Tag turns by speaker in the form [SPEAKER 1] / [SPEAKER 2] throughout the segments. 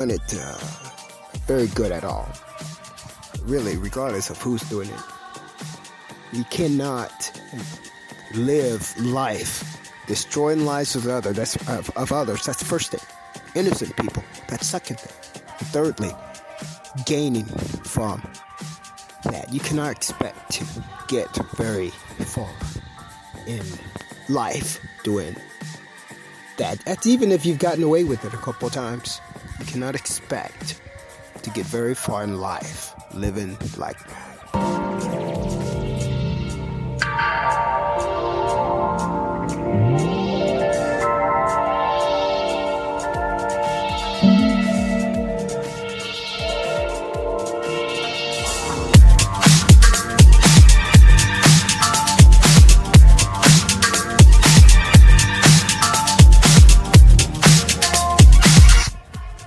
[SPEAKER 1] doing it very good at all. Really, regardless of who's doing it. You cannot live life destroying lives of others. That's the first thing. Innocent people. That's second thing. Thirdly, gaining from that. You cannot expect to get very far in life doing that. That's even if you've gotten away with it a couple of times. You cannot expect to get very far in life living like that.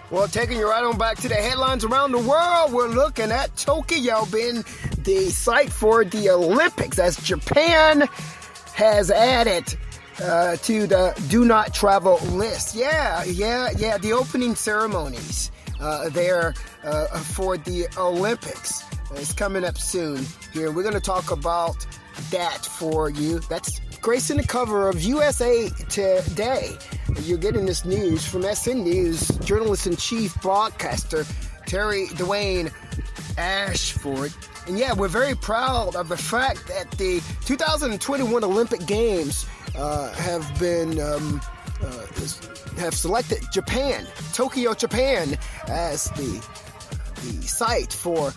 [SPEAKER 1] Well, taking you right on back to the headlines around the world, we're looking at Tokyo being the site for the Olympics, as Japan has added to the do not travel list. Yeah, the opening ceremonies there for the Olympics is coming up soon here. We're going to talk about that for you. That's gracing the cover of USA Today. You're getting this news from SNnews journalist-in-chief broadcaster Terry Dwayne Ashford. And yeah, we're very proud of the fact that the 2021 Olympic Games have selected Japan, Tokyo, Japan, as the site for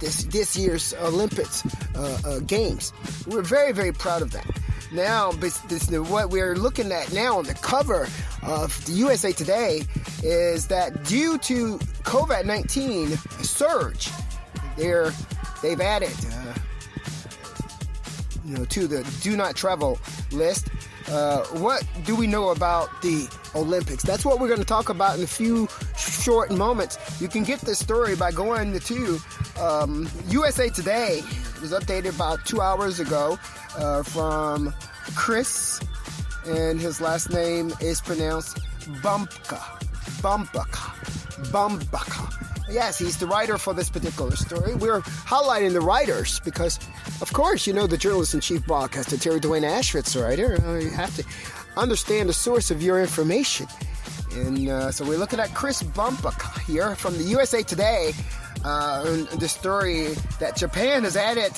[SPEAKER 1] this year's Olympics Games. We're very, very proud of that. Now, what we're looking at now on the cover of the USA Today is that due to COVID-19 surge, they've added to the do not travel list. What do we know about the Olympics? That's what we're going to talk about in a few short moments. You can get this story by going to USA Today. It was updated about 2 hours ago from Chris, and his last name is pronounced Bumpka. Yes, he's the writer for this particular story. We're highlighting the writers because, of course, the journalist-in-chief broadcaster, Terry Dwayne Ashford's a writer. You have to understand the source of your information. And so we're looking at Chris Bumpka here from the USA Today, the story that Japan has added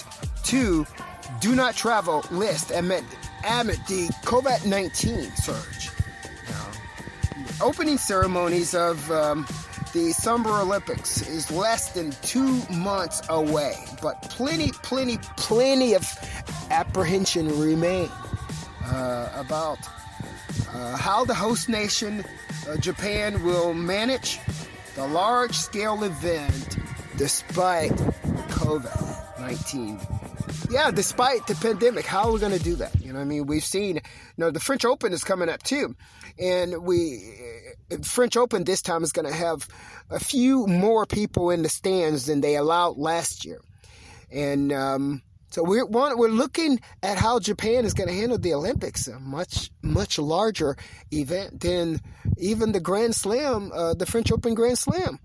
[SPEAKER 1] to do not travel list amid the COVID-19 surge. Opening ceremonies of the Summer Olympics is less than 2 months away, but plenty of apprehension remain about how the host nation, Japan, will manage the large-scale event despite COVID-19. Yeah, despite the pandemic, how are we going to do that? We've seen, the French Open is coming up too. And French Open this time is going to have a few more people in the stands than they allowed last year. And so we're looking at how Japan is going to handle the Olympics, a much larger event than even the Grand Slam, the French Open Grand Slam.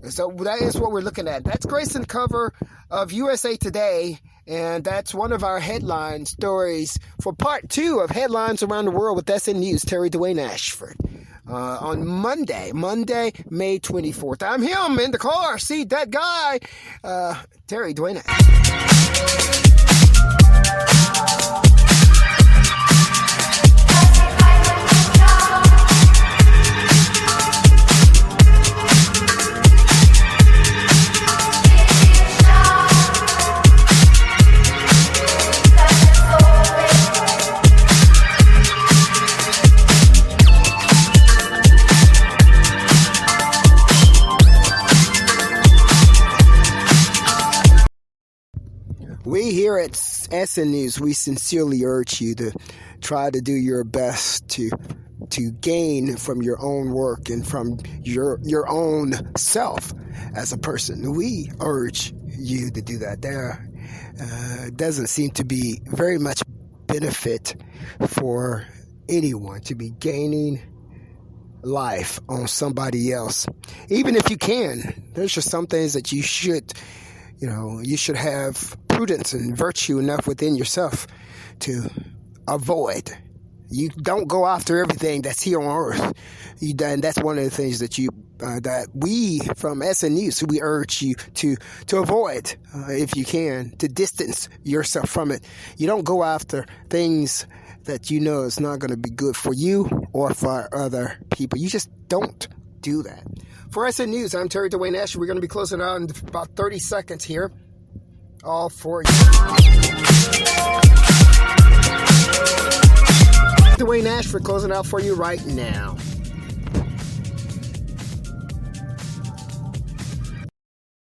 [SPEAKER 1] So that is what we're looking at. That's gracing the cover of USA Today, and that's one of our headline stories for part 2 of Headlines Around the World with SNnews, Terry Dwayne Ashford. On Monday, May 24th. I'm him in the car. See that guy, Terry Dwayne Ashford. We here at SNnews, we sincerely urge you to try to do your best to gain from your own work and from your own self as a person. We urge you to do that. There doesn't seem to be very much benefit for anyone to be gaining life on somebody else. Even if you can, there's just some things that you should have prudence and virtue enough within yourself to avoid. You don't go after everything that's here on earth. And that's one of the things that we from SNnews, we urge you to avoid, if you can, to distance yourself from it. You don't go after things that you know is not going to be good for you or for other people. You just don't do that. For SNnews, I'm Terry Dwayne Ashford. We're going to be closing out in about 30 seconds here. All for you. Dwayne Ashford closing out for you right now.